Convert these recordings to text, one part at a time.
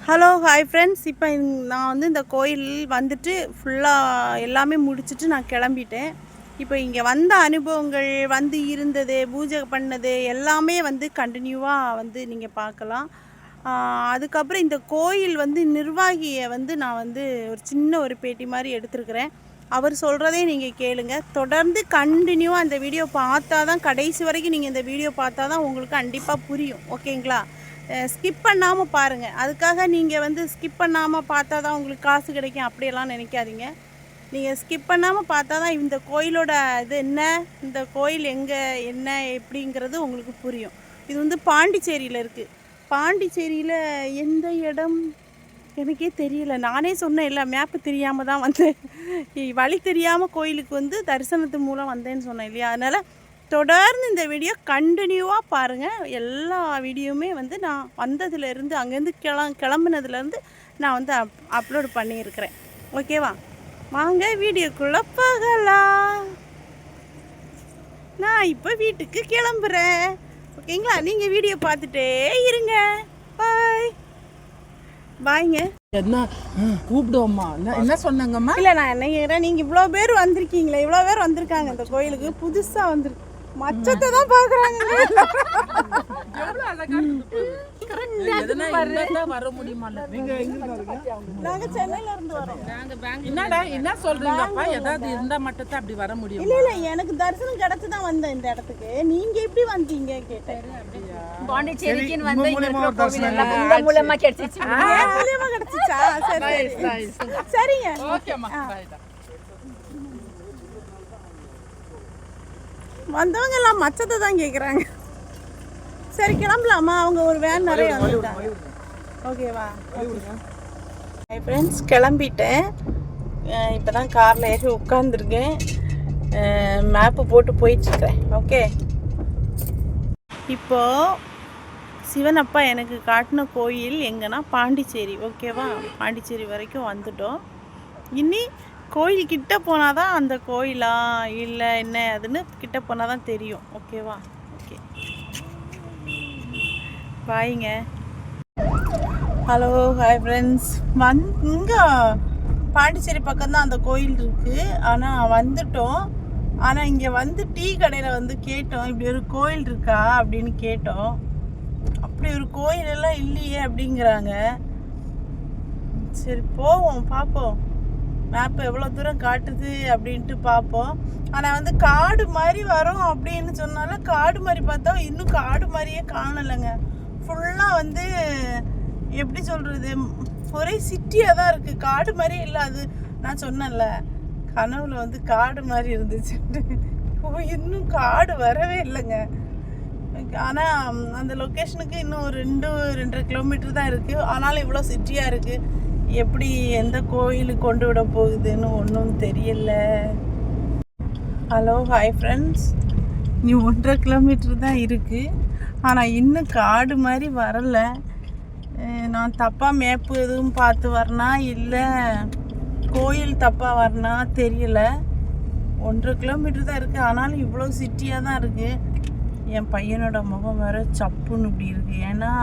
Hello hi friends. இப்போ நான் வந்து இந்த கோயில் வந்துட்டு ஃபுல்லாக எல்லாமே முடிச்சுட்டு நான் கிளம்பிட்டேன். இப்போ இங்கே வந்த அனுபவங்கள் வந்து இருந்தது, பூஜை பண்ணது எல்லாமே வந்து கண்டினியூவாக வந்து நீங்கள் பார்க்கலாம். அதுக்கப்புறம் இந்த கோயில் வந்து நிர்வாகியை வந்து நான் வந்து ஒரு சின்ன ஒரு பேட்டி மாதிரி எடுத்துருக்கிறேன். அவர் சொல்கிறதே நீங்கள் கேளுங்க. தொடர்ந்து கண்டினியூவாக இந்த வீடியோ பார்த்தா தான், கடைசி வரைக்கும் நீங்கள் இந்த வீடியோ பார்த்தா தான் உங்களுக்கு கண்டிப்பாக புரியும். ஓகேங்களா? ஸ்கிப் பண்ணாமல் பாருங்கள். அதுக்காக நீங்கள் வந்து ஸ்கிப் பண்ணாமல் பார்த்தா தான் உங்களுக்கு காசு கிடைக்கும் அப்படியெல்லாம் நினைக்காதீங்க. நீங்கள் ஸ்கிப் பண்ணாமல் பார்த்தா தான் இந்த கோயிலோட இது என்ன, இந்த கோயில் எங்கே என்ன எப்படிங்கிறது உங்களுக்கு புரியும். இது வந்து பாண்டிச்சேரியில் இருக்குது. பாண்டிச்சேரியில் எந்த இடம் எனக்கே தெரியல. நானே சொன்னேன் இல்லை, மேப்பு தெரியாமல் தான் வந்தேன், வழி தெரியாமல் கோயிலுக்கு வந்து தரிசனத்து மூலம் வந்தேன்னு சொன்னேன் இல்லையா? அதனால் தொடர்ந்து இந்த வீடியோ கண்டினியூவாக பாருங்கள். எல்லா வீடியோவுமே வந்து நான் வந்ததுலேருந்து அங்கேருந்து கிளம்புனதுலேருந்து நான் வந்து அப்லோட் பண்ணியிருக்கிறேன். ஓகேவா? வாங்க வீடியோக்குள்ளே போகலாம். நான் இப்போ வீட்டுக்கு கிளம்புறேன். ஓகேங்களா? நீங்கள் வீடியோ பார்த்துட்டே இருங்க. பாய் பாய்ங்க. என்ன கூப்பிடுவோம்மா? என்ன சொன்னாங்கம்மா? இல்லை, நான் என்ன கேட்குறேன், நீங்கள் இவ்வளோ பேர் வந்திருக்கீங்களே, இவ்வளோ பேர் வந்திருக்காங்க இந்த கோயிலுக்கு, புதுசாக வந்திருக்கு, மச்சத்தை தான் பார்க்குறாங்க. வர முடியுமா? நாங்கள் சென்னையில இருந்து வரோம். என்னடா என்ன சொல்றீங்கப்பா? ஏதாவது இருந்தா மட்டும் அப்படி வர முடியும்? இல்லை இல்லை, எனக்கு தரிசனம் கிடைச்சு தான் வந்தேன் இந்த இடத்துக்கு. நீங்க எப்படி வந்தீங்க கேட்டேன். பாண்டிச்சேரிக்கு வந்து இங்க கோவில் எல்லாம் உங்க மூலமா கிடைச்சிச்சு. மூலமா கிடைச்சிச்சா? சரி சரிங்க. ஓகேம்மா. வந்தவங்க எல்லாம் மச்சத்தை தான் கேட்குறாங்க. சரி கிளம்பலாமா? அவங்க ஒரு வேன் நிறைய வந்துட்டாங்க. ஓகேவா? ஹாய் ஃப்ரெண்ட்ஸ், கிளம்பிட்டேன். இப்போ தான் காரில் ஏறி உட்காந்துருக்கேன். மேப்பு போட்டு போயிட்டுருக்கேன். ஓகே, இப்போது சிவனப்பா எனக்கு காட்டின கோயில் எங்கன்னா பாண்டிச்சேரி. ஓகேவா? பாண்டிச்சேரி வரைக்கும் வந்துட்டோம். இனி கோயில் கிட்ட போனால் தான் அந்த கோயிலா இல்லை என்ன அதுன்னு கிட்ட போனால் தான் தெரியும். ஓகேவா? ஓகே, பாய்ங்க. Hello hi friends. இங்கே பாண்டிச்சேரி பக்கம்தான் அந்த கோயில் இருக்குது. ஆனால் வந்துட்டோம். ஆனால் இங்கே வந்து டீ கடையில் வந்து கேட்டோம், இப்படி ஒரு கோயில் இருக்கா அப்படின்னு கேட்டோம். அப்படி ஒரு கோயிலெல்லாம் இல்லையே அப்படிங்கிறாங்க. சரி போவோம், பார்ப்போம் மேப்பு எவ்வளோ தூரம் காட்டுது அப்படின்ட்டு பார்ப்போம். ஆனால் வந்து காடு மாதிரி வரும் அப்படின்னு சொன்னாலும் காடு மாதிரி பார்த்தா இன்னும் காடு மாதிரியே காணலைங்க. ஃபுல்லாக வந்து எப்படி சொல்கிறது, ஒரே சிட்டியாக தான் இருக்குது, காடு மாதிரியே இல்லை. அது நான் சொன்னேன்ல, கனவுல வந்து காடு மாதிரி இருந்துச்சுட்டு. இன்னும் காடு வரவே இல்லைங்க. ஆனால் அந்த லொக்கேஷனுக்கு இன்னும் ஒரு 2-2.5 கிலோமீட்டர் தான் இருக்குது. ஆனாலும் இவ்வளோ சிட்டியாக இருக்குது. எப்படி எந்த கோயிலுக்கு கொண்டு விட போகுதுன்னு ஒன்றும் தெரியல. Hello hi friends. நீ 1.5 கிலோமீட்டர் தான் இருக்குது. ஆனால் இன்னும் காடு மாதிரி வரலை. நான் தப்பாக மேப்பு எதுவும் பார்த்து வரனா இல்லை கோயில் தப்பாக வரனா தெரியல. 1.5 கிலோமீட்டர் தான் இருக்குது. ஆனாலும் இவ்வளோ சிட்டியாக தான் இருக்குது. என் பையனோட முகம் வேறு சப்புன்னு இப்படி இருக்குது. ஏன்னா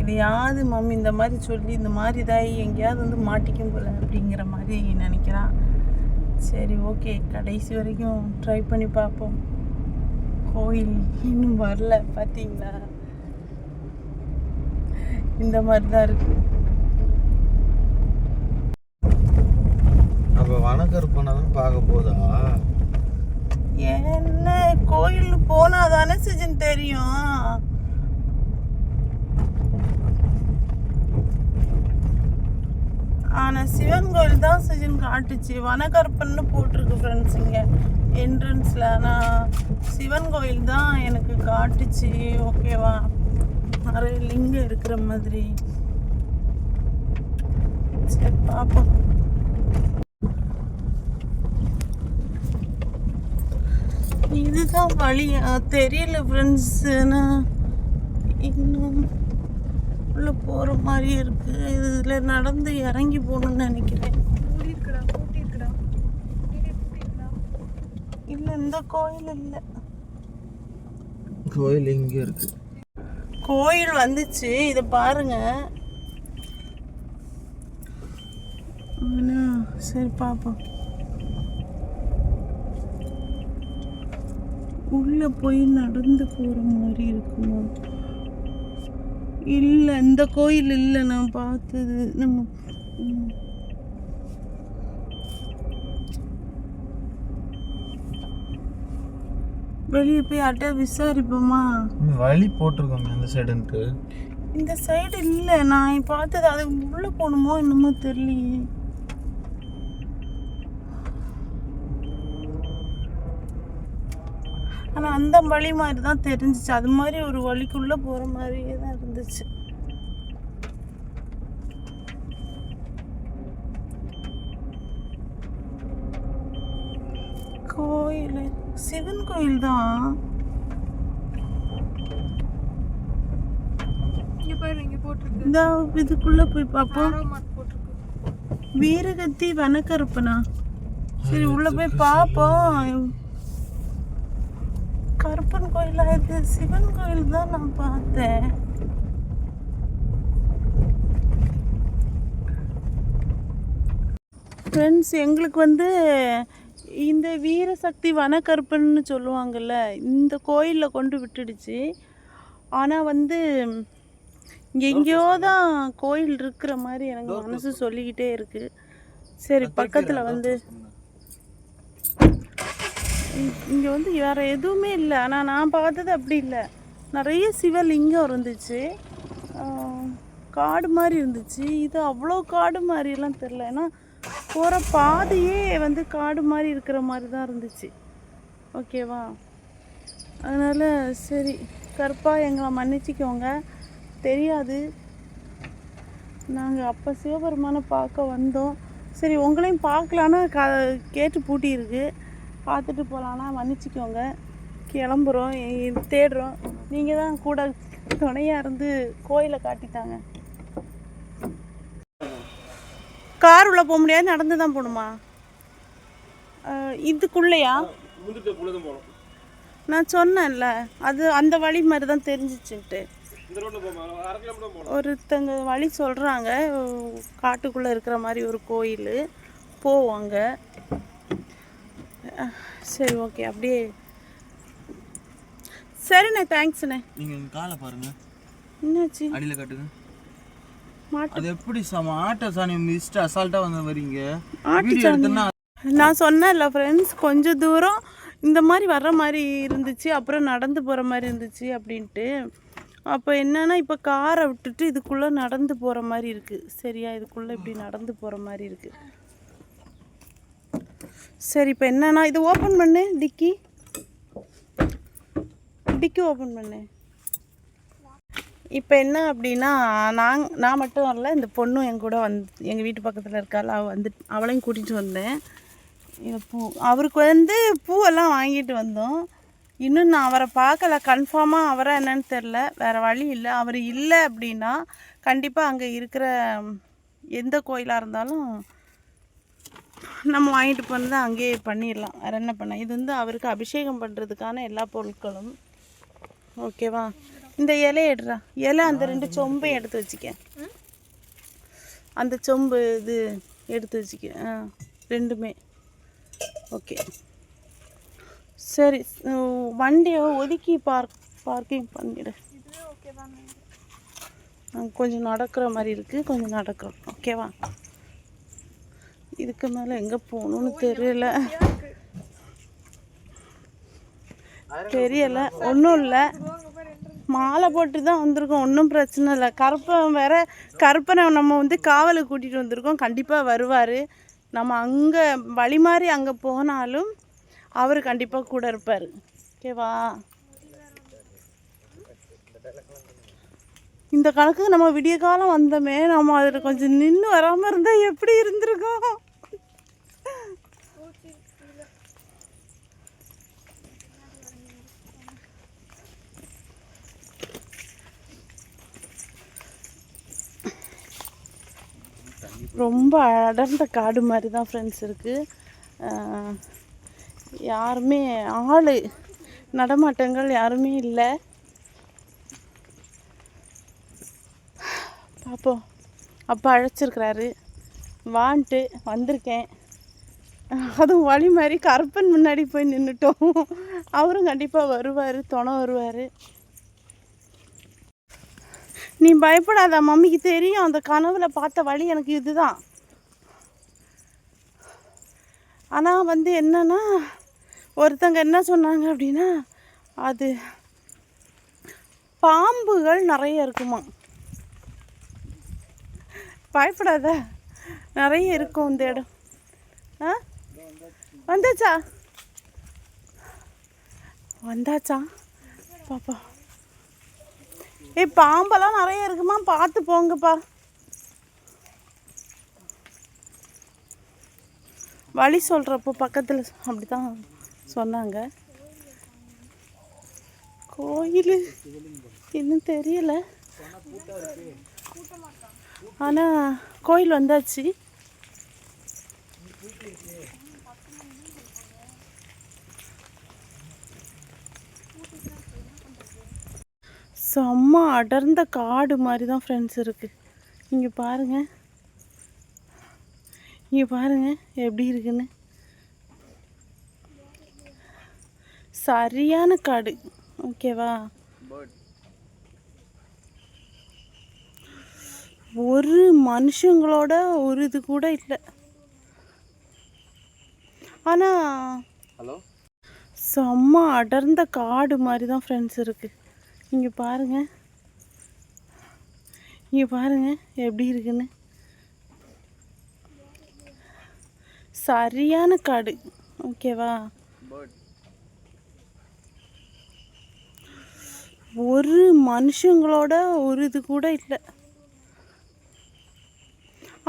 இதையாவது மம்மி இந்த மாதிரி சொல்லி இந்த மாதிரி இதாகி எங்கேயாவது வந்து மாட்டிக்கும் போல அப்படிங்கிற மாதிரி நினைக்கிறான். சரி ஓகே, கடைசி வரைக்கும் ட்ரை பண்ணி பார்ப்போம். கோயில் இன்னும் வரல, பார்த்தீங்களா? இந்த மாதிரி தான் இருக்கு. அப்போ வணக்கர் போனதான் பார்க்க போதா? என்ன கோயில் போனால் தானே சிஜன் தெரியும். ஆனால் சிவன் கோயில் தான் சிஜன் காட்டுச்சு. வனகற்பன்னு போட்டிருக்கு ஃப்ரெண்ட்ஸ் இங்கே என்ட்ரன்ஸில். ஆனால் சிவன் கோயில் தான் எனக்கு காட்டுச்சு. ஓகேவா? நிறைய லிங்கம் இருக்கிற மாதிரி. சரி பார்ப்போம். இதுதான் வழியா தெரியல ஃப்ரெண்ட்ஸ். இன்னும் உள்ள போகிற மாதிரி இருக்கு. இதில் நடந்து இறங்கி போகணும்னு நினைக்கிறேன். இல்லை, இந்த கோயில் இல்லை. கோயில் இங்கே இருக்கு. கோயில் வந்துச்சு, இதை பாருங்க. சரி பாப்போம். உள்ள போய் நடந்து போற மாதிரி இருக்குமா? இல்லை, இந்த கோயில் இல்லை நான் பார்த்தது. நம்ம வெளியே போய் அட்டை விசாரிப்போமா? வழி போட்டிருக்கோம் அந்த சைடுன்ட்டு. இந்த சைடு இல்லை நான் பார்த்தது. அது உள்ள போகணுமோ என்னமோ தெரியலையே. ஆனால் அந்த வழி மாதிரி தான் தெரிஞ்சிச்சு. அது மாதிரி ஒரு வழிக்குள்ளே போகிற மாதிரியே தான் இருந்துச்சு. கோயில் சிவன் கோயில் தான். இந்த இதுக்குள்ள போய் பார்ப்போம். வீரகத்தி வனக்கருப்பனா? சரி உள்ள போய் பார்ப்போம். கருப்பன் கோயிலா? இது சிவன் கோயில் தான் நான் பார்த்தேன். ஃப்ரெண்ட்ஸ், எங்களுக்கு வந்து இந்த வீரசக்தி வனக்கருப்பன்னு சொல்லுவாங்கள்ல, இந்த கோயிலில் கொண்டு விட்டுடுச்சு. ஆனால் வந்து இங்கே எங்கேயோ தான் கோயில் இருக்கிற மாதிரி எனக்கு மனசு சொல்லிக்கிட்டே இருக்குது. சரி, பக்கத்தில் வந்து இங்கே வந்து வேறு எதுவுமே இல்லை. ஆனால் நான் பார்த்தது அப்படி இல்லை. நிறைய சிவலிங்கம் இருந்துச்சு, காடு மாதிரி இருந்துச்சு. இது அவ்வளோ காடு மாதிரிலாம் தெரில. ஏன்னா போகிற பாதையே வந்து காடு மாதிரி இருக்கிற மாதிரி தான் இருந்துச்சு. ஓகேவா? அதனால் சரி, கருப்பா எங்களை மன்னிச்சிக்கோங்க, தெரியாது. நாங்கள் அப்போ சிவபெருமானை பார்க்க வந்தோம். சரி, உங்களையும் பார்க்கலான்னா கேட்டு பூட்டியிருக்கு, பார்த்துட்டு போகலான்னா மன்னிச்சிக்கோங்க. கிளம்புறோம், தேடுறோம். நீங்கள் தான் கூட துணையாக இருந்து கோயிலை காட்டித்தாங்க. கார் உள்ள போக முடியாது, நடந்து தான் போகணுமா? இதுக்குள்ளையா? நான் சொன்னேன்ல, அது அந்த வழி மாதிரி தான் தெரிஞ்சிச்சுன்ட்டு. ஒருத்தங்க வழி சொல்கிறாங்க, காட்டுக்குள்ளே இருக்கிற மாதிரி ஒரு கோயில் போவாங்க. சரி, ஓகே, அப்படியே. சரிண்ணே, தேங்க்ஸ்ண்ணே. நீங்கள் காலை பாருங்க, என்னாச்சு? அடியில் கட்டுங்க. மாட்டு அது எப்படி ஆட்டோ சாணி மிஸ்ட் அசால்ட்டாக வந்து வரீங்க? ஆட்டு நான் சொன்னேன்ல ஃப்ரெண்ட்ஸ், கொஞ்சம் தூரம் இந்த மாதிரி வர்ற மாதிரி இருந்துச்சு, அப்புறம் நடந்து போகிற மாதிரி இருந்துச்சு அப்படின்ட்டு. அப்போ என்னன்னா, இப்போ காரை விட்டுட்டு இதுக்குள்ளே நடந்து போகிற மாதிரி இருக்குது. சரியா? இதுக்குள்ளே இப்படி நடந்து போகிற மாதிரி இருக்குது. சரி, இப்போ என்னன்னா, இது ஓப்பன் பண்ணு. டிக்கி ஓப்பன் பண்ணு. இப்போ என்ன அப்படின்னா, நான் மட்டும் வரல, இந்த பொண்ணும் என் கூட எங்கள் வீட்டு பக்கத்தில் இருக்காள், அவளையும் கூட்டிகிட்டு வந்தேன். இது அவருக்கு வந்து பூவெல்லாம் வாங்கிட்டு வந்தோம். இன்னும் நான் அவரை பார்க்கல, கன்ஃபார்மாக அவரை என்னன்னு தெரில. வேறு வழி இல்லை. அவர் இல்லை அப்படின்னா கண்டிப்பாக அங்கே இருக்கிற எந்த கோயிலாக இருந்தாலும் நம்ம வாங்கிட்டு போனதை அங்கேயே பண்ணிடலாம். வேறு என்ன பண்ண? இது வந்து அவருக்கு அபிஷேகம் பண்ணுறதுக்கான எல்லா பொருட்களும். ஓகேவா? இந்த இலையை எடுறா. இலை அந்த 2 சொம்பையும் எடுத்து வச்சுக்க. அந்த சொம்பு இது எடுத்து வச்சுக்க. ரெண்டுமே ஓகே. சரி, வண்டியை ஒதுக்கி பார்க்கிங் பண்ணிடு. கொஞ்சம் நடக்கிற மாதிரி இருக்குது, கொஞ்சம் நடக்கிறோம். ஓகேவா? இதுக்கு மேலே எங்கே போகணுன்னு தெரியலை. ஒன்றும் இல்லை, மாலை போட்டு தான் வந்திருக்கோம், ஒன்றும் பிரச்சனை இல்லை. கருப்பனை நம்ம வந்து காவலுக்கு கூட்டிகிட்டு வந்திருக்கோம், கண்டிப்பாக வருவார். நம்ம அங்கே வழி மாதிரி அங்கே போனாலும் அவர் கண்டிப்பாக கூட இருப்பார். ஓகேவா? இந்த கணக்கு நம்ம விடிய காலம் வந்தோமே, நம்ம அதில் கொஞ்சம் நின்று வராமல் இருந்தால் எப்படி இருந்திருக்கோம்? ரொம்ப அடர்ந்த காடு மாதிரி தான் ஃப்ரெண்ட்ஸ் இருக்குது. யாருமே நடமாட்டங்கள் யாருமே இல்லை. பார்ப்போம். அப்பா அழைச்சிருக்கிறாரு, வான்ட்டு வந்திருக்கேன். அதுவும் வழி மாதிரி கருப்பன் முன்னாடி போய் நின்றுட்டோம். அவரும் கண்டிப்பாக வருவார், துணை வருவார். நீ பயப்படாத, மம்மிக்கு தெரியும் அந்த கனவுல பார்த்த வழி எனக்கு இதுதான். ஆனால் வந்து என்னன்னா, ஒருத்தங்க என்ன சொன்னாங்க அப்படின்னா, அது பாம்புகள் நிறைய இருக்குமா. பயப்படாத, நிறைய இருக்கும் இந்த இடம். ஆ வந்தாச்சா வந்தாச்சா பாப்பா. பாம்பெல்லாம் நிறைய இருக்குமா, பார்த்து போங்கப்பா. வழி சொல்கிறப்போ பக்கத்தில் அப்படி தான் சொன்னாங்க. கோயில் இன்னும் தெரியல, ஆனால் கோயில் வந்தாச்சு. செம்ம அடர்ந்த காடு மாதிரி தான் ஃப்ரெண்ட்ஸ் இருக்குது. இங்கே பாருங்கள், இங்கே பாருங்கள் எப்படி இருக்குன்னு. சரியான காடு. ஓகேவா, ஒரு மனுஷங்களோட ஒரு இது கூட இல்லை. ஆனால் செம்ம அடர்ந்த காடு மாதிரி தான் ஃப்ரெண்ட்ஸ் இருக்குது. இங்கே பாருங்கள், இங்கே பாருங்கள் எப்படி இருக்குன்னு. சரியான காடு. ஓகேவா, ஒரு மனுஷங்களோட ஒரு இது கூட இல்லை.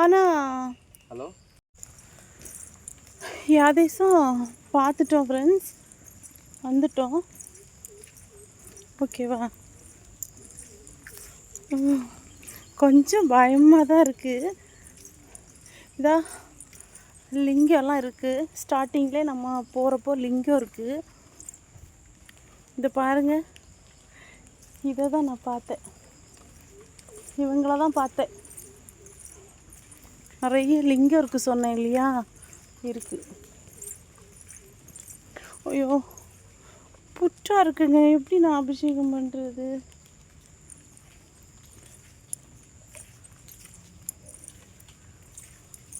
ஆனால் யாதேசம் பார்த்துட்டோம் ஃப்ரெண்ட்ஸ், வந்துட்டோம். ஓகேவா, கொஞ்சம் பயமாக தான் இருக்குது. இதா லிங்கம்லாம் இருக்குது. ஸ்டார்டிங்லேயே நம்ம போகிறப்போ லிங்கம் இருக்குது. இதை பாருங்கள், இதை தான் நான் பார்த்தேன், இவங்கள தான் பார்த்தேன். நிறைய லிங்கம் இருக்குது சொன்னேன் இல்லையா, இருக்குது. ஐயோ புற்றா இருக்குங்க, எப்படி நான் அபிஷேகம் பண்ணுறது?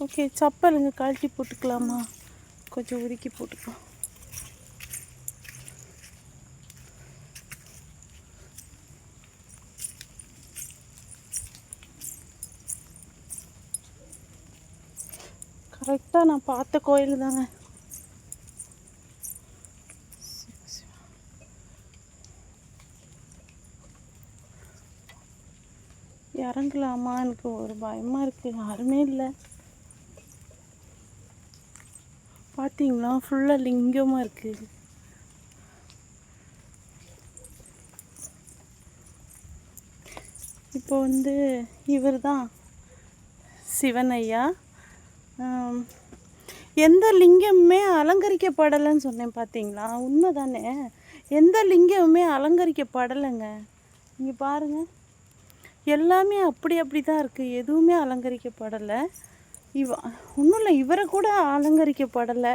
ஓகே, சப்பலுங்க கழட்டி போட்டுக்கலாமா? கொஞ்சம் உருக்கி போட்டுக்கலாம். கரெக்டாக நான் பார்த்த கோயில் தாங்க. இறங்கலாமா? எனக்கு ஒரு பயமாக இருக்குது, யாருமே இல்லை. பார்த்தீங்களா, ஃபுல்லாக லிங்கமாக இருக்குது. இப்போ வந்து இவர் தான் சிவன் ஐயா. எந்த லிங்கமுமே அலங்கரிக்கப்படலைன்னு சொன்னேன் பார்த்தீங்களா, உண்மை தானே. எந்த லிங்கமுமே அலங்கரிக்கப்படலைங்க. இங்கே பாருங்கள், எல்லாமே அப்படி தான் இருக்குது, எதுவுமே அலங்கரிக்கப்படலை. ஒன்றும் இல்லை, இவரை கூட அலங்கரிக்கப்படலை,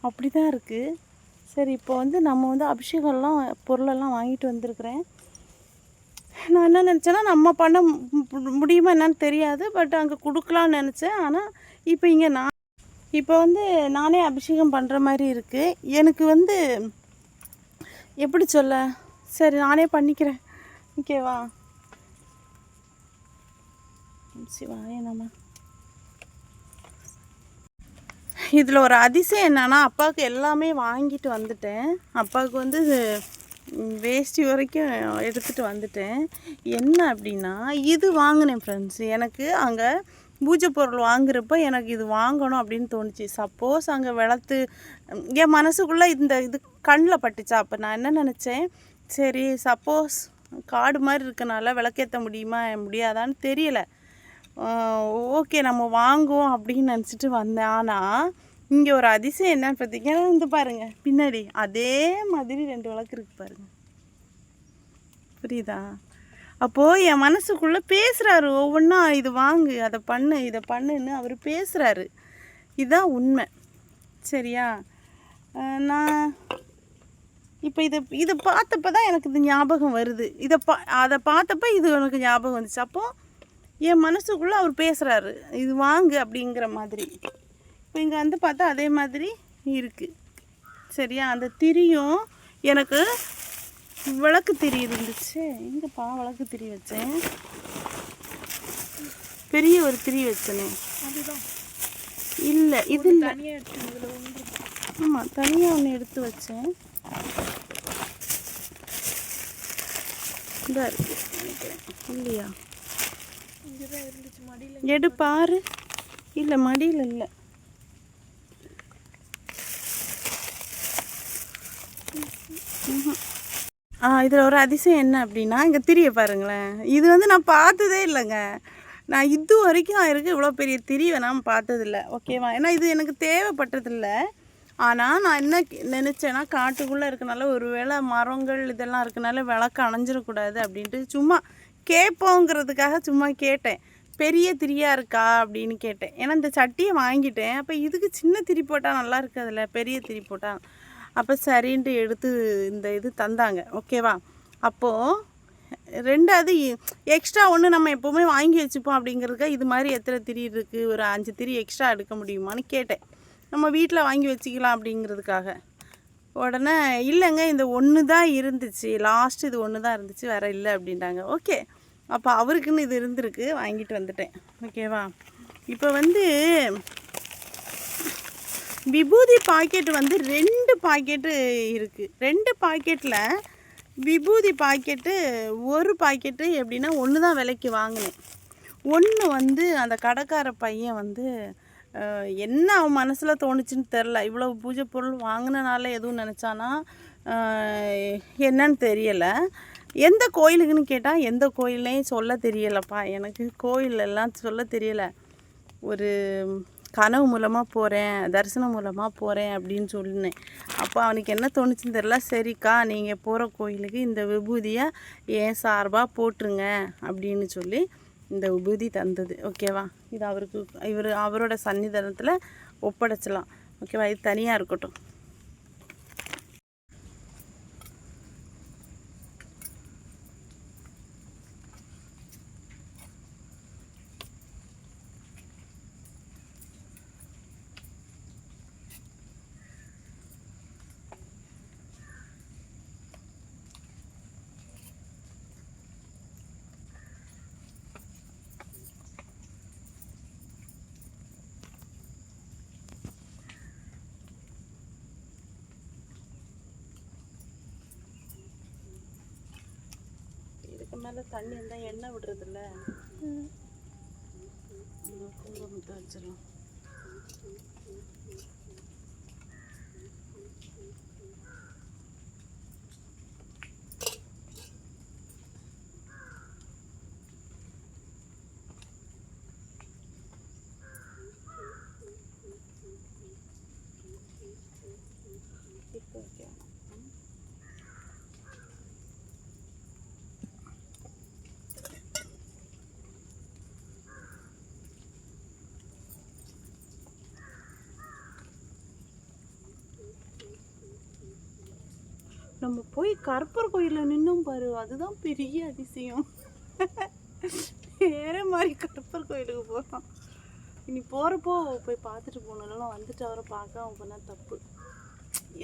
அப்படி தான் இருக்குது. சரி, இப்போ வந்து நம்ம வந்து அபிஷேகம்லாம் பொருளெல்லாம் வாங்கிட்டு வந்திருக்கிறேன். நான் என்ன நினச்சேன்னா, நம்ம பண்ண முடியுமா என்னன்னு தெரியாது, பட் அங்கே கொடுக்கலான்னு நினச்சேன். ஆனால் இப்போ இங்கே இப்போ வந்து நானே அபிஷேகம் பண்ணுற மாதிரி இருக்குது. எனக்கு வந்து எப்படி சொல்ல, சரி நானே பண்ணிக்கிறேன். ஓகேவா, சிவாய நம்ம. இதில் ஒரு அதிசயம் என்னன்னா, அப்பாவுக்கு எல்லாமே வாங்கிட்டு வந்துட்டேன். அப்பாவுக்கு வந்து வேஷ்டி வரைக்கும் எடுத்துகிட்டு வந்துட்டேன். என்ன அப்படின்னா, இது வாங்கினேன் ஃப்ரெண்ட்ஸ். எனக்கு அங்கே பூஜை பொருள் வாங்குறப்போ எனக்கு இது வாங்கணும் அப்படின்னு தோணுச்சு. சப்போஸ் அங்கே வளர்த்து என் மனசுக்குள்ளே இது கண்ணில் பட்டுச்சா. அப்போ நான் என்ன நினச்சேன், சரி சப்போஸ் காடு மாதிரி இருக்கனால விளக்கேற்ற முடியாதான்னு தெரியலை. ஓகே நம்ம வாங்குவோம் அப்படின்னு நினச்சிட்டு வந்தேன். ஆனால் இங்கே ஒரு அதிசயம் என்னன்னு பார்த்தீங்கன்னா, வந்து பாருங்கள் பின்னாடி அதே மாதிரி 2 விளக்கு இருக்குது பாருங்கள், புரியுதா? அப்போது என் மனசுக்குள்ளே பேசுகிறாரு ஒவ்வொன்றா, இது வாங்கு, அதை பண்ணு, இதை பண்ணுன்னு அவர் பேசுகிறாரு. இதுதான் உண்மை. சரியா? நான் இப்போ இதை பார்த்தப்ப தான் எனக்கு இது ஞாபகம் வருது. அதை பார்த்தப்ப இது எனக்கு ஞாபகம் வந்துச்சு. அப்போது என் மனசுக்குள்ளே அவர் பேசுகிறாரு, இது வாங்கு அப்படிங்கிற மாதிரி. இப்போ இங்கே வந்து பார்த்தா அதே மாதிரி இருக்குது. சரியா? அந்த திரியும் எனக்கு விளக்கு திரி இருந்துச்சு. எங்கப்பா விளக்கு திரி வச்சேன்? பெரிய ஒரு திரி வச்சனே. இல்லை இது இல்லை. ஆமாம், தனியாக ஒன்று எடுத்து வச்சேன். இதாக இருக்கு நினைக்கிறேன். இல்லையா? எடு பாரு. இல்லை மடியில் இல்லை. இதில் ஒரு அதிசயம் என்ன அப்படின்னா, இங்கே திரியை பாருங்களேன். இது வந்து நான் பார்த்ததே இல்லைங்க. நான் இது வரைக்கும் இருக்குது இவ்வளோ பெரிய திரி வேணாம் பார்த்ததில்ல. ஓகேவா? ஏன்னா இது எனக்கு தேவைப்பட்டதில்ல. ஆனால் நான் என்ன நினச்சேன்னா, காட்டுக்குள்ளே இருக்கனால ஒரு வேளை மரங்கள் இதெல்லாம் இருக்கனால விளக்கு அணைஞ்சிடக்கூடாது அப்படின்ட்டு சும்மா கேட்போங்கிறதுக்காக சும்மா கேட்டேன். பெரிய திரியாக இருக்கா அப்படின்னு கேட்டேன். ஏன்னா இந்த சட்டியை வாங்கிட்டேன். அப்போ இதுக்கு சின்ன திரி போட்டால் நல்லா இருக்காதுல்ல, பெரிய திரி போட்டால். அப்போ சரின்ட்டு எடுத்து இந்த இது தந்தாங்க. ஓகேவா? அப்போது ரெண்டாவது எக்ஸ்ட்ரா ஒன்று நம்ம எப்போவுமே வாங்கி வச்சுப்போம் அப்படிங்கிறதுக்காக இது மாதிரி எத்தனை திரி இருக்குது, ஒரு 5 திரி எக்ஸ்ட்ரா எடுக்க முடியுமான்னு கேட்டேன். நம்ம வீட்டில் வாங்கி வச்சுக்கலாம் அப்படிங்கிறதுக்காக. உடனே இல்லைங்க, இந்த ஒன்று தான் இருந்துச்சு, லாஸ்ட்டு இது ஒன்று தான் இருந்துச்சு, வேறு இல்லை அப்படின்ட்டாங்க. ஓகே, அப்போ அவருக்குன்னு இது இருந்திருக்கு, வாங்கிட்டு வந்துட்டேன். ஓகேவா? இப்போ வந்து விபூதி பாக்கெட்டு வந்து 2 பாக்கெட்டு இருக்குது. 2 பாக்கெட்டில் விபூதி பாக்கெட்டு ஒரு பாக்கெட்டு எப்படின்னா ஒன்று தான் விலைக்கு வாங்கினேன். ஒன்று வந்து அந்த கடைக்கார பையன் வந்து என்ன அவன் மனசில் தோணுச்சுன்னு தெரில. இவ்வளோ பூஜை பொருள் வாங்கினனால எதுவும் நினச்சானா என்னன்னு தெரியலை. எந்த கோயிலுக்குன்னு கேட்டால் எந்த கோயிலையும் சொல்ல தெரியலைப்பா. எனக்கு கோயிலெல்லாம் சொல்ல தெரியலை. ஒரு கனவு மூலமாக போகிறேன், தரிசனம் மூலமாக போகிறேன் அப்படின்னு சொன்னேன். அப்போ அவனுக்கு என்ன தோணுச்சுன்னு தெரில. சரிக்கா, நீங்கள் போகிற கோயிலுக்கு இந்த விபூதியை ஏன் சார்பாக போட்டுருங்க அப்படின்னு சொல்லி இந்த விபூதி தந்தது. ஓகேவா? இது அவரோட சன்னிதானத்தில் ஒப்படைச்சலாம். ஓகேவா? இது தனியாக இருக்கட்டும். மேலே தண்ணி இருந்தால் எண்ணெய் விடுறதில்ல, குங்குமத்தை வச்சிடலாம். இப்போ ஓகே. நம்ம போய் கற்பர் கோயிலில் நின்னோம் பாரு, அதுதான் பெரிய அதிசயம். வேற மாதிரி கற்பர் கோயிலுக்கு போகிறோம். இனி போகிறப்போ போய் பார்த்துட்டு போகணும். இல்லைன்னா வந்துட்டு அவரை பார்க்காம போனால் தப்பு.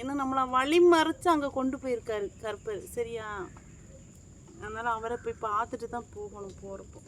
ஏன்னா நம்மளை வழி மறைச்சு அங்கே கொண்டு போயிருக்காரு கற்பர். சரியா? அதனால் அவரை போய் பார்த்துட்டு தான் போகணும் போகிறப்போ.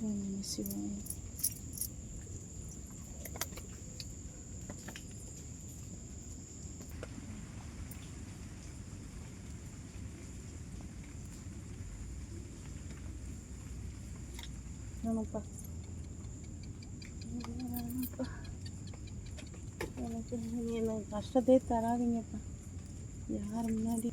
வேணாம்ப்பா எனக்கு எனக்கு கஷ்டத்தையே தராதீங்கப்பா யார் முன்னாடி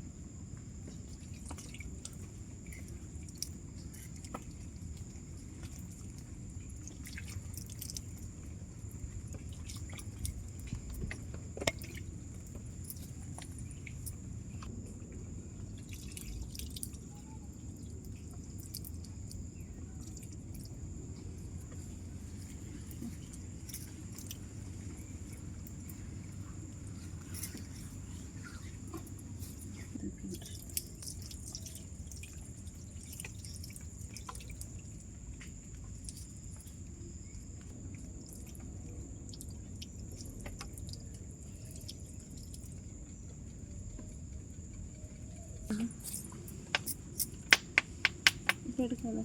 எடுக்கல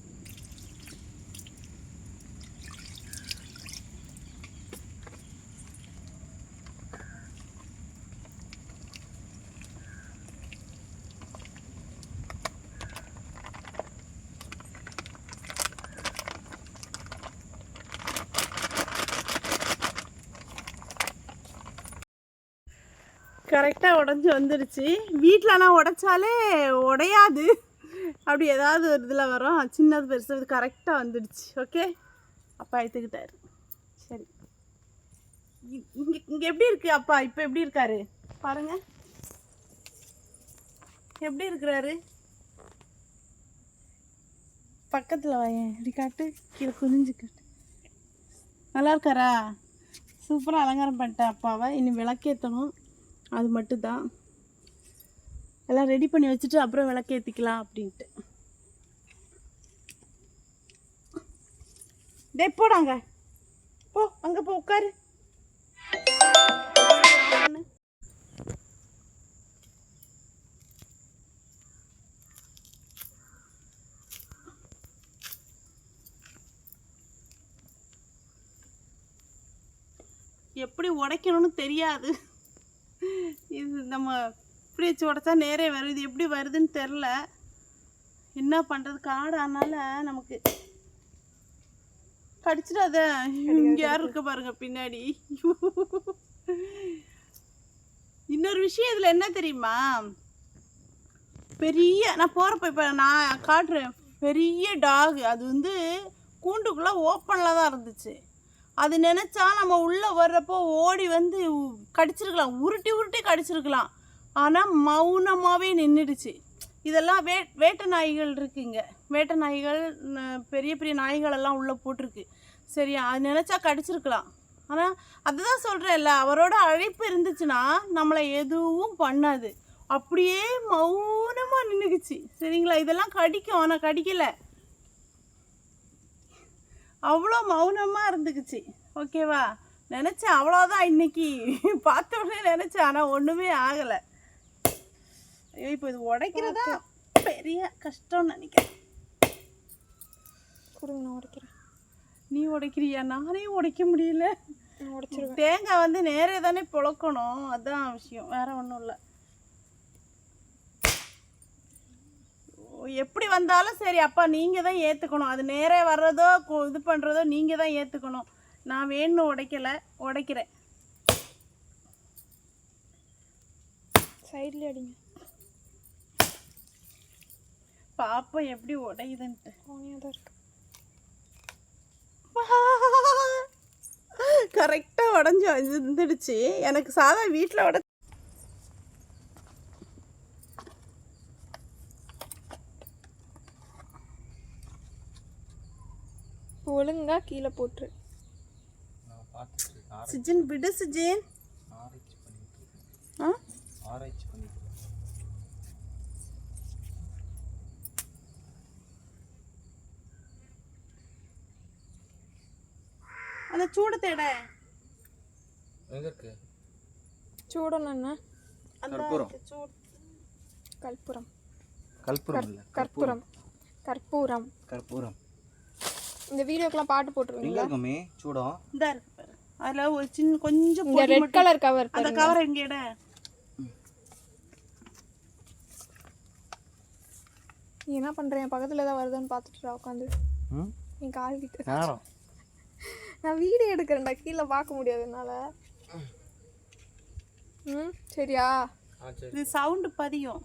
கரெக்டாக உடஞ்சி வந்துடுச்சு. வீட்டில் ஆனால் உடைச்சாலே உடையாது, அப்படி ஏதாவது ஒரு இதில் வரும். சின்னது பெருசு இது கரெக்டாக வந்துடுச்சு. ஓகே, அப்பா எடுத்துக்கிட்டாரு. சரி, இங்கே இங்கே எப்படி இருக்குது அப்பா? இப்போ எப்படி இருக்காரு பாருங்க, எப்படி இருக்கிறாரு? பக்கத்தில் வாயேன், இப்படி காட்டு, கீழே குனிஞ்சு காட்டு. நல்லா இருக்காரா? சூப்பராக அலங்காரம் பண்ணிட்டேன் அப்பாவை. இனி விளக்கேற்றணும், அது மட்டும்தான். எல்லாம் ரெடி பண்ணி வச்சுட்டு அப்புறம் விளக்கேற்றிக்கலாம் அப்படின்ட்டு. டே போடாங்க, போ அங்கே போ உட்காரு. எப்படி உடைக்கணும்னு தெரியாது. இது நம்ம இப்படி வச்சு உடைச்சா நேரே வரும். இது எப்படி வருதுன்னு தெரில, என்ன பண்ணுறது? காடு ஆனால நமக்கு கடிச்சிடாத. இங்கே யாரும் இருக்க பாருங்க பின்னாடி. இன்னொரு விஷயம் இதில் என்ன தெரியுமா, பெரிய நான் போகிறப்ப இப்போ நான் காட்டுறேன், பெரிய டாக். அது வந்து கூண்டுக்குள்ளே ஓப்பனில் தான் இருந்துச்சு. அது நினச்சா நம்ம உள்ளே வர்றப்போ ஓடி வந்து கடிச்சிருக்கலாம், உருட்டி உருட்டி கடிச்சிருக்கலாம். ஆனால் மௌனமாகவே நின்றுடுச்சு. இதெல்லாம் வேட்டை நாய்கள் இருக்குங்க, வேட்டை நாய்கள், பெரிய பெரிய நாய்களெல்லாம் உள்ளே போட்டிருக்கு. சரியா, அது நினச்சா கடிச்சிருக்கலாம். ஆனால் அதுதான் சொல்கிறேன்ல, அவரோட அழைப்பு இருந்துச்சுன்னா நம்மளை எதுவும் பண்ணாது. அப்படியே மௌனமாக நின்றுக்குச்சு. சரிங்களா, இதெல்லாம் கடிக்கும், ஆனால் கடிக்கலை, அவ்வளோ மௌனமாக இருந்துக்குச்சு. ஓகேவா, நினச்சேன் அவ்வளோதான் இன்னைக்கு பார்த்த உடனே நினச்சேன், ஆனால் ஒன்றுமே ஆகலை. ஐயோ, இப்போ இது உடைக்கிறதா பெரிய கஷ்டம்னு நினைக்கிறேன். கொடுங்க, நான் உடைக்கிறேன். நீ உடைக்கிறியா? நானே உடைக்க முடியல. தேங்காய் வந்து நேரே தானே புழக்கணும், அதுதான் விஷயம், வேற ஒன்றும் இல்லை. எப்படி வந்தாலும் சரி அப்பா நீங்கள் தான் ஏற்றுக்கணும். அது நேரே வர்றதோ இது பண்ணுறதோ நீங்கள் தான் ஏற்றுக்கணும். நான் வேணும் உடைக்கலை, உடைக்கிறேன். சைடில் அடிங்க, பாப்போம் எப்படி உடையுதுன்ட்டு. தான் இருக்கு. கரெக்டாக உடஞ்சி வந்துடுச்சு. எனக்கு சாதா வீட்டில் உட ஒழுங்கா கீழே போட்டுரு. சிஜின் விடு, சிஜின். அந்த சூடு தேட சூடணும்னா கற்பூரம், கற்பூரம், கற்பூரம் இல்ல, கற்பூரம், கற்பூரம், கற்பூரம். இந்த வீடியோக்குலாம் பாட்டு எங்க போட்டுருவீங்களா? இருக்குமே சூடம் இந்த இருக்கு பாரு. அதுல ஒரு சின்ன கொஞ்சம் இந்த பொடி ரெட் மட்டும். கலர் கவர் அந்த கவர் எங்கேட? நீ என்ன பண்றேன்? பக்கத்துல ஏதாவது வருதான்னு பார்த்துட்டு உட்காந்து நீ கால் கிட்ட நேரம் நான் வீடியோ எடுக்கிறேன்டா, கீழே பார்க்க முடியாது என்னால. சரியா? இது சவுண்ட் பதியும்.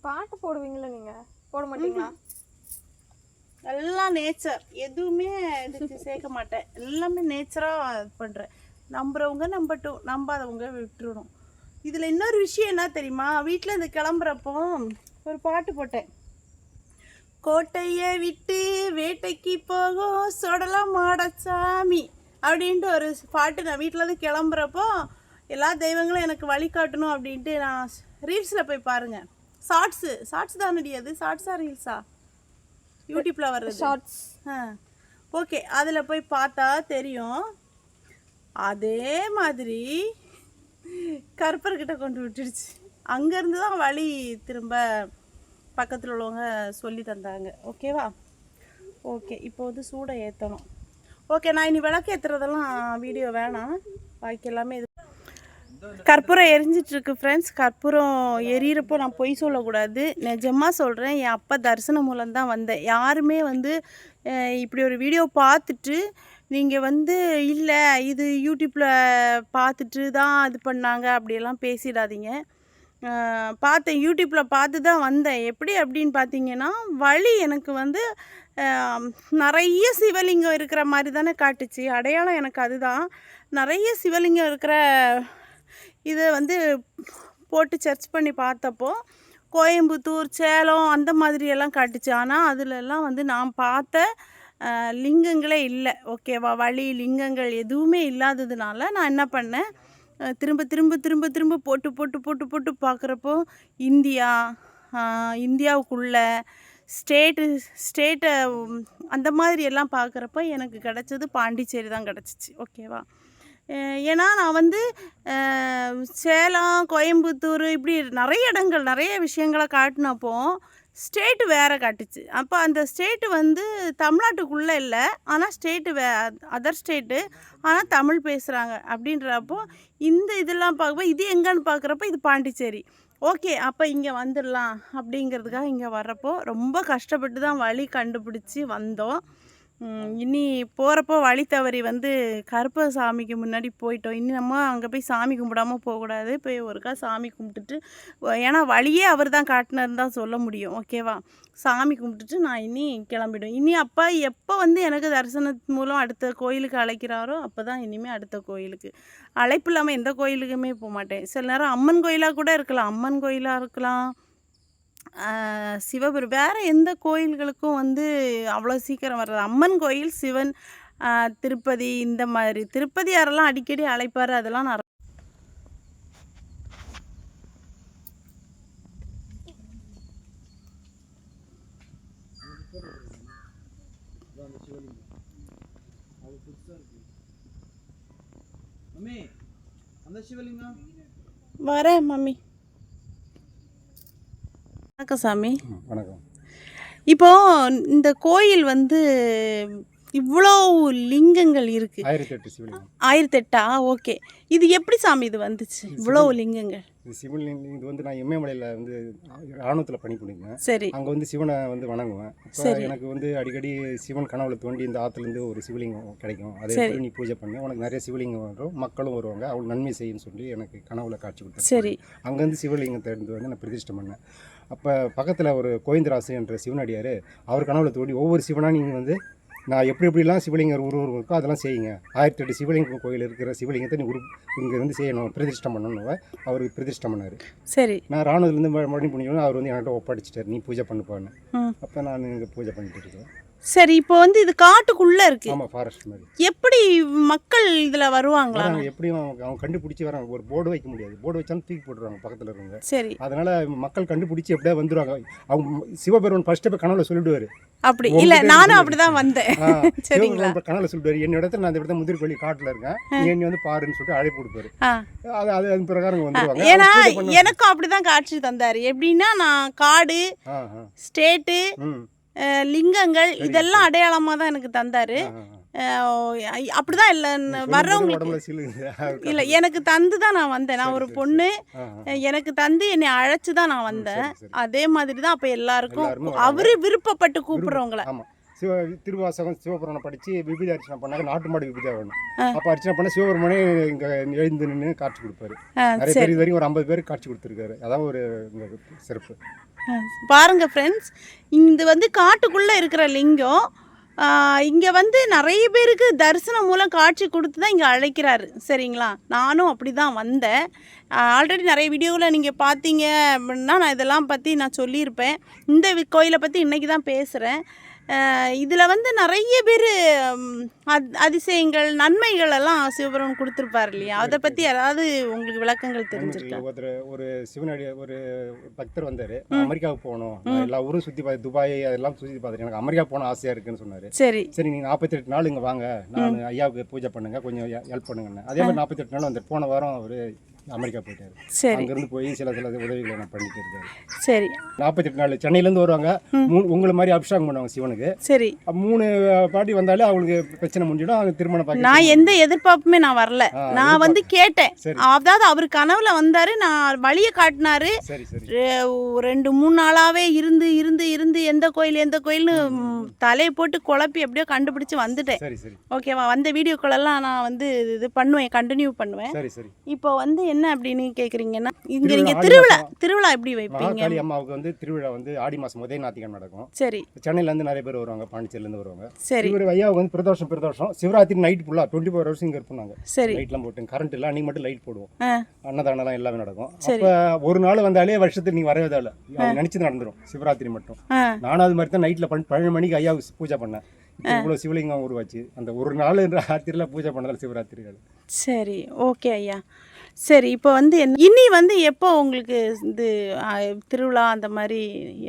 பாட்டு போடுவீங்களா நீங்க? போட மாட்டீங்களா? எல்லாம் நேச்சர், எதுவுமே இதுக்கு சேர்க்க மாட்டேன். எல்லாமே நேச்சராக பண்ணுறேன். நம்புறவங்க நம்பட்டும், நம்பாதவங்க விட்டுறணும். இதில் இன்னொரு விஷயம் என்ன தெரியுமா? வீட்டில் இந்த கிளம்புறப்போ ஒரு பாட்டு போட்டேன். கோட்டையை விட்டு வேட்டைக்கு போகும் சொடலாம் மாடச்சாமி அப்படின்ட்டு ஒரு பாட்டு. நான் வீட்டில் இருந்து கிளம்புறப்போ எல்லா தெய்வங்களும் எனக்கு வழிகாட்டணும் அப்படின்ட்டு நான் ரீல்ஸில் போய் பாருங்கள். ஷார்ட்ஸ் தானடி அது? ஷார்ட்ஸா ரீல்ஸா? யூடியூப்பில் வர்றது ஷார்ட்ஸ். ஓகே, அதில் போய் பார்த்தா தெரியும். அதே மாதிரி கருப்பர்கிட்ட கொண்டு விட்டுடுச்சு. அங்கேருந்து தான் வழி திரும்ப பக்கத்தில் உள்ளவங்க சொல்லி தந்தாங்க. ஓகேவா? ஓகே, இப்போ வந்து சூடை ஏற்றணும். ஓகே, நான் இனி விளக்கு ஏற்றுறதெல்லாம் வீடியோ வேணாம், பாக்கி எல்லாமே இது. கற்பூரம் எரிஞ்சிட்ருக்கு ஃப்ரெண்ட்ஸ். கற்பூரம் எரியிறப்போ நான் பொய் சொல்லக்கூடாது, நிஜமாக சொல்கிறேன். என் அப்பா தரிசனம் மூலம் தான் வந்தேன். யாருமே வந்து இப்படி ஒரு வீடியோ பார்த்துட்டு நீங்கள் வந்து இல்லை இது யூடியூப்பில் பார்த்துட்டு தான் இது பண்ணாங்க அப்படியெல்லாம் பேசிடாதீங்க. பார்த்தேன், யூடியூப்பில் பார்த்து தான் வந்தேன். எப்படி அப்படின்னு பார்த்தீங்கன்னா, வழி எனக்கு வந்து நிறைய சிவலிங்கம் இருக்கிற மாதிரி தானே காட்டுச்சு. அடையாளம் எனக்கு அதுதான். நிறைய சிவலிங்கம் இருக்கிற இதை வந்து போட்டு சர்ச் பண்ணி பார்த்தப்போ கோயம்புத்தூர், சேலம் அந்த மாதிரியெல்லாம் காட்டுச்சு. ஆனால் அதிலெல்லாம் வந்து நான் பார்த்த லிங்கங்களே இல்லை. ஓகேவா? வழி லிங்கங்கள் எதுவுமே இல்லாததுனால நான் என்ன பண்ணேன், திரும்ப திரும்ப திரும்ப திரும்ப போட்டு போட்டு போட்டு போட்டு பார்க்குறப்போ இந்தியாவுக்குள்ளே ஸ்டேட்டை அந்த மாதிரி எல்லாம் பார்க்குறப்போ எனக்கு கிடச்சது பாண்டிச்சேரி தான் கிடச்சிச்சு. ஓகேவா? ஏன்னா நான் வந்து சேலம், கோயம்புத்தூர் இப்படி நிறைய இடங்கள் நிறைய விஷயங்களை காட்டினப்போ ஸ்டேட்டு வேறு காட்டுச்சு. அப்போ அந்த ஸ்டேட்டு வந்து தமிழ்நாட்டுக்குள்ளே இல்லை, ஆனால் ஸ்டேட்டு அதர் ஸ்டேட்டு, ஆனால் தமிழ் பேசுகிறாங்க. அப்படின்றப்போ இந்த இதெல்லாம் பார்க்கும்போது இது எங்கன்னு பார்க்குறப்போ இது பாண்டிச்சேரி. ஓகே, அப்போ இங்கே வந்துடலாம் அப்படிங்கிறதுக்காக இங்கே வர்றப்போ ரொம்ப கஷ்டப்பட்டு தான் வழி கண்டுபிடிச்சி வந்தோம். இனி போகிறப்போ வழி தவறி வந்து கருப்பசாமிக்கு முன்னாடி போயிட்டோம். இனி நம்ம அங்கே போய் சாமி கும்பிடாமல் போகக்கூடாது. போய் ஒருக்கா சாமி கும்பிட்டுட்டு, ஏன்னா வழியே அவர் தான் காட்டினருன்னு தான் சொல்ல முடியும். ஓகேவா? சாமி கும்பிட்டுட்டு நான் இனி கிளம்பிடும். இனி அப்பா எப்போ வந்து எனக்கு தரிசனத்து மூலம் அடுத்த கோயிலுக்கு அழைக்கிறாரோ அப்போ தான் இனிமேல் அடுத்த கோயிலுக்கு. அழைப்பு இல்லாமல் எந்த கோயிலுக்குமே போக மாட்டேன். சில நேரம் அம்மன் கோயிலாக கூட இருக்கலாம், அம்மன் கோயிலாக இருக்கலாம், சிவபெரு வேறு எந்த கோயில்களுக்கும் வந்து அவ்வளோ சீக்கிரம் வர்றது. அம்மன் கோயில், சிவன், திருப்பதி, இந்த மாதிரி. திருப்பதி யாரெல்லாம் அடிக்கடி அழைப்பார், அதெல்லாம் நான் வரேன் மம்மி. வணக்கம் சாமி. வணக்கம். இப்போ இந்த கோயில் வந்து இவ்வளோ லிங்கங்கள் இருக்குது. 1008 சிவலிங்கம். 1008? ஓகே, இது எப்படி சாமி இது வந்துச்சு இவ்வளோ லிங்கங்கள்? இது சிவலிங்கம். இது வந்து நான் இமயமலையில் வந்து ராணுவத்தில் பணிபுரிந்தேன். சரி. அங்கே வந்து சிவனை வந்து வணங்குவேன். சரி. எனக்கு வந்து அடிக்கடி சிவன் கனவுல தோண்டி இந்த ஆற்றுலேருந்து ஒரு சிவலிங்கம் கிடைக்கும், அதை போய் நீ பூஜை பண்ண உனக்கு நிறைய சிவலிங்கம் வரும், மக்களும் வருவாங்க, அவங்களுக்கு நன்மை செய்யுன்னு சொல்லி எனக்கு கனவுல காட்சி கொடுத்தேன். சரி. அங்கேருந்து சிவலிங்கத்தை எடுத்து வந்து நான் பிரதிஷ்டை பண்ணேன். அப்போ பக்கத்தில் ஒரு கோவிந்தராசு என்ற சிவனடியார் அவர் கனவுல தோண்டி ஒவ்வொரு சிவனாக நீங்கள் வந்து நான் எப்படிலாம் சிவலிங்கர் உருவம் இருக்கோ அதெல்லாம் செய்யுங்க, 1008 சிவலிங்கம் கோயில் இருக்கிற சிவலிங்கத்தை நீ இங்கே வந்து செய்யணும், பிரதிஷ்டம் பண்ணணும். அவருக்கு பிரதிஷ்டம் பண்ணார். சரி. நான் ராணுவத்துலேருந்து மறுபடியும் பண்ணிக்கணும், அவர் வந்து என்கிட்ட ஒப்படைச்சிட்டார், நீ பூஜை பண்ணுப்பான்னு. அப்போ நான் இங்கே பூஜை பண்ணிட்டு இருக்கேன். சரி, இப்போ வந்து இது காட்டுக்குள்ளே இருக்குது. ஆமாம், ஃபாரஸ்ட் மாதிரி. எப்படி மக்கள் இதில் வருவாங்களா? எப்படியும் அவங்க கண்டுபிடிச்சி வராங்க. ஒரு போர்டு வைக்க முடியாது, போர்டு வச்சாலும் தூக்கி போட்டுருவாங்க பக்கத்தில் இருக்கவங்க. சரி. அதனால மக்கள் கண்டுபிடிச்சி எப்படியா வந்துடுவாங்க. அவங்க சிவபெருமான் ஃபர்ஸ்ட் போய் கனவுல சொல்லிடுவார். அப்படி இல்லை, நானும் அப்படிதான் வந்தேன். சரிங்களா? கனவுல சொல்லிடுவார், என்னோட இடத்துல நான் இந்த இடத்துல முதிர் கோழி காட்டில் இருக்கேன், நீ வந்து பாருன்னு சொல்லிட்டு அழைப்பு கொடுப்பாரு. அது பிரகாரம் வந்துடுவாங்க. ஏன்னா எனக்கும் அப்படிதான் காட்சி தந்தார். எப்படின்னா நான் காடு, ஸ்டேட்டு, லிங்கங்கள் இதெல்லாம் அடையாளமாக தான் எனக்கு தந்தார். அப்படிதான் இல்லை வர்றவங்களுக்கு இல்லை எனக்கு தந்து தான் நான் வந்தேன். நான் ஒரு பொண்ணு, எனக்கு தந்து என்னை அழைச்சி தான் நான் வந்தேன். அதே மாதிரி தான் அப்போ எல்லாருக்கும் அவரு விருப்பப்பட்டு கூப்பிட்றவங்கள திருவாசகம் சிவபுராணம் படித்து விபூதி அர்ச்சனை பண்ணாங்க. நாட்டு மாடு விபூதியாக வேணும். அப்போ அர்ச்சனை பண்ண சிவபெருமானே இங்கே எழுந்து நின்று காட்சி கொடுப்பாரு. நிறைய பேர் இது வரைக்கும் ஒரு 50 பேர் காட்சி கொடுத்துருக்காரு. அதான் ஒரு சிறப்பு. பாருங்க ஃப்ரெண்ட்ஸ், இது வந்து காட்டுக்குள்ளே இருக்கிற லிங்கம். இங்கே வந்து நிறைய பேருக்கு தரிசனம் மூலம் காட்சி கொடுத்து தான் இங்கே அழைக்கிறாரு. சரிங்களா, நானும் அப்படி தான் வந்தேன். ஆல்ரெடி நிறைய வீடியோவில் நீங்கள் பார்த்தீங்க அப்படின்னா நான் இதெல்லாம் பற்றி நான் சொல்லியிருப்பேன். இந்த கோயிலை பற்றி இன்றைக்கி தான் பேசுகிறேன். இதில் வந்து நிறைய பேர் அதிசயங்கள் நன்மைகள் எல்லாம் சிவபெருமான் கொடுத்துருப்பார் இல்லையா? அதை பற்றி யாராவது உங்களுக்கு விளக்கங்கள் தெரிஞ்சிருக்கா? ஒரு சிவனடி ஒரு பக்தர் வந்தார். அமெரிக்காவுக்கு போகணும், எல்லா ஊரும் சுற்றி பார்த்து துபாய் அதெல்லாம் சுற்றி பார்த்துட்டு எனக்கு அமெரிக்கா போன ஆசையாக இருக்குன்னு சொன்னார். சரி சரி நீங்கள் 48 நாள் இங்கே வாங்க, நான் ஐயாவுக்கு பூஜை பண்ணுங்க, கொஞ்சம் ஹெல்ப் பண்ணுங்கன்னு. அதே மாதிரி 48 நாள் வந்துட்டு போன வாரம் அவர் அமெரிக்கா போயிட்டாரு. சரி, அங்கேருந்து போய் சில உதவிகளை நான் பண்ணிட்டு இருக்காரு. சரி, 48 நாள் சென்னையிலேருந்து வருவாங்க. உங்களை மாதிரி அபிஷேகம் பண்ணுவாங்க சிவனுக்கு. சரி, 3 பாட்டி வந்தாலே அவங்களுக்கு பிரச்சனை முடிஞ்சிடும். அவங்க திருமணம் பார்க்க நான் எந்த எதிர்பார்ப்புமே நான் வரல. நான் வந்து கேட்டேன். அதாவது அவர் கனவுல வந்தாரு, நான் வழியை காட்டினாரு. சரி சரி 2-3 நாளாவே இருந்து இருந்து இருந்து எந்த கோயில்னு தலையை போட்டு குழப்பி எப்படியோ கண்டுபிடிச்சு வந்துட்டேன். சரி சரி ஓகேவா? வந்த வீடியோக்களெல்லாம் நான் வந்து இது பண்ணுவேன், கண்டினியூ பண்ணுவேன். சரி சரி இப்போ வந்து என்ன அப்படின்னு கேட்குறீங்கன்னா, இங்கே நீங்கள் திருவிழா எப்படி வைப்பீங்க? மகாகாளி அம்மாவுக்கு வந்து திருவிழா வந்து ஆடி மாதம் முதல் ஞாயிற்றுக்கிழமை நடக்கும். சரி, சென்னையிலேருந்து நிறைய பேர் வருவாங்க, பாண்டிச்சேரியிலேருந்து வருவாங்க. சரி, இவர் ஐயாவுக்கு வந்து பிரதோஷம் சிவராத்திரி நைட் ஃபுல்லாக 24 ஹவர்ஸ் இங்கே இருப்பாங்க. சரி, லைட்லாம் போட்டு கரண்ட் இல்லை, அன்றைக்கி மட்டும் லைட் போடுவோம். அன்னதானம்லாம் எல்லாமே நடக்கும். அப்போ ஒரு நாள் வந்தாலே வருஷத்துக்கு நீங்கள் வரவே தேவை, அவங்க நினச்சி நடந்துடும். சிவராத்திரி மட்டும் நானும் அது மாதிரி தான் நைட்டில் 12 மணிக்கு ஐயாவுக்கு பூஜை பண்ணேன். இவ்வளோ சிவலிங்கம் உருவாச்சு. அந்த ஒரு நாள் ராத்திரியில் பூஜை பண்ணதால் சிவராத்திரிகள். சரி, ஓகே ஐயா. சரி, இப்போ வந்து இனி வந்து எப்போ உங்களுக்கு இது திருவிழா அந்த மாதிரி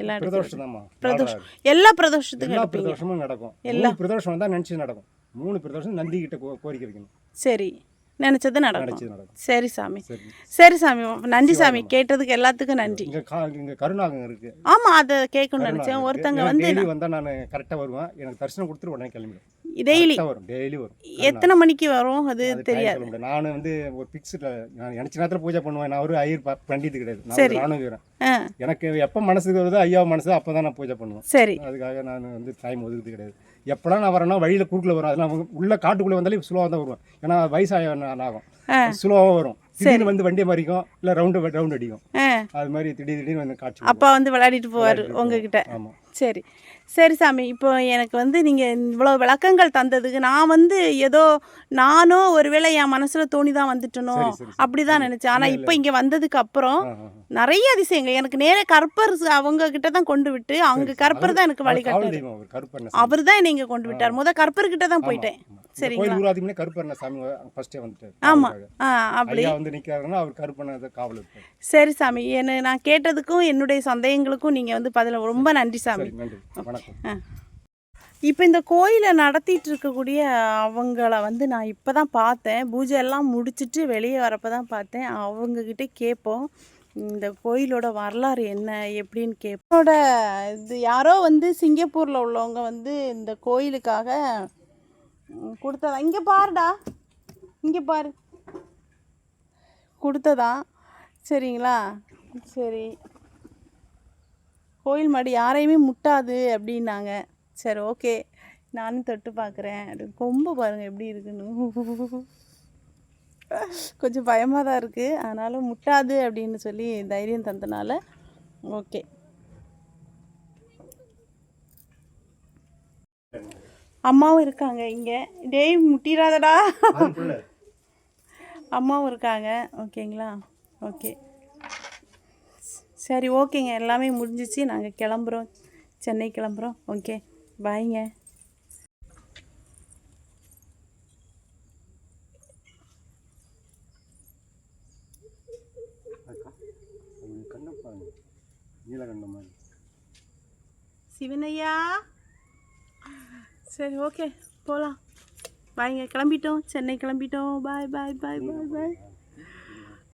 எல்லாம் பிரதோஷம் தான்மா. எல்லா பிரதோஷத்துக்கும் நடக்கும். எல்லா பிரதோஷம் தான் நினச்சி நடக்கும். 3 பிரதோஷம் நந்தி கிட்ட கோரிக்கை வைக்கணும். சரி, நினைச்சது நடக்கும். சரி சாமி, சரி சாமி, நன்றி சாமி. கேட்டதுக்கு எல்லாத்துக்கும் நன்றி. இங்க கருணாகம் இருக்கு. ஆமா, அதை கேட்கணும்னு நினைச்சேன். ஒருத்தங்க வந்து டெய்லி வந்தா நான் கரெக்டா வருவேன். எனக்கு தரிசனம் கொடுத்துட்டு உடனே கிளம்பிடும். டெய்லி வரும். எத்தனை மணிக்கு வரும் அது தெரியாது. நான் வந்து ஒரு பிக்ஸ்ல நான் நினைச்ச நேரத்துல பூஜை பண்ணுவேன். நான் ஒரு ஐயர் பண்டித்து கிடையாது. நானும் இருக்கிறேன். எனக்கு எப்ப மனசுக்கு வருதோ ஐயா மனசு அப்பதான் நான் பூஜை பண்ணுவேன். சரி, அதுக்காக நான் வந்து டைம் ஒதுக்குது கிடையாது. எப்படா நான் வரேன்னா வழியில குறுக்குல வரும். அதெல்லாம் உள்ள காட்டுக்குள்ள வந்தாலே ஸ்லோவா தான் வருவேன். ஏன்னா வயசாக ஆகும், ஸ்லோவா வரும். திடீர்னு வந்து வண்டியை மறிக்கும், இல்லை ரவுண்ட் அடிக்கும். அது மாதிரி திடீர்னு வந்து காட்சி அப்பா வந்து விளையாடிட்டு போவார் உங்ககிட்ட. ஆமாம், சரி சரி சாமி. இப்போ எனக்கு வந்து நீங்கள் இவ்வளோ விளக்கங்கள் தந்ததுக்கு நான் வந்து ஏதோ நானோ ஒருவேளை என் மனசில் தோணி தான் வந்துட்டனோ அப்படி தான் நினச்சேன். ஆனால் இப்போ இங்கே வந்ததுக்கு அப்புறம் நிறைய அதிசயங்கள் எனக்கு நேரே கற்பர் அவங்க கிட்ட தான் கொண்டு விட்டு, அவங்க கற்பர் தான் எனக்கு வழிகாட்டு. அவர் தான் என்னை இங்கே கொண்டு விட்டார். கற்பர்கிட்ட தான் போயிட்டேன். சரிங்களா? ஆமாம், அப்படி சரி சாமி. நான் கேட்டதுக்கும் என்னுடைய சந்தேகங்களுக்கும் நீங்கள் வந்து பதில் ரொம்ப நன்றி சாமி. இப்போ இந்த கோயிலை நடத்திட்டு இருக்கக்கூடிய அவங்கள வந்து நான் இப்போ தான் பார்த்தேன். பூஜை எல்லாம் முடிச்சுட்டு வெளியே வரப்போ தான் பார்த்தேன். அவங்கக்கிட்ட கேட்போம் இந்த கோயிலோட வரலாறு என்ன எப்படின்னு கேட்போட. இது யாரோ வந்து சிங்கப்பூரில் உள்ளவங்க வந்து இந்த கோயிலுக்காக கொடுத்ததா. இங்கே பாருடா, இங்கே பாரு, கொடுத்ததா. சரிங்களா? சரி, கோயில் மாடி யாரையுமே முட்டாது அப்படின்னாங்க. சரி, ஓகே, நானும் தொட்டு பார்க்குறேன். கொம்பு பாருங்கள் எப்படி இருக்குன்னு. கொஞ்சம் பயமாக தான் இருக்குது, அதனால் முட்டாது அப்படின்னு சொல்லி தைரியம் தந்தனால ஓகே. அம்மாவும் இருக்காங்க இங்கே. டேய் முட்டிடாதடா. அம்மாவும் இருக்காங்க. ஓகேங்களா? ஓகே, சரி, ஓகேங்க. எல்லாமே முடிஞ்சிச்சு. நாங்கள் கிளம்புறோம், சென்னை கிளம்புறோம். ஓகே, பாய்ங்க. சிவனையா, சரி, ஓகே, போகலாம். பாய்ங்க, கிளம்பிட்டோம், சென்னை கிளம்பிட்டோம். பாய் பாய் பாய் பாய் பாய்.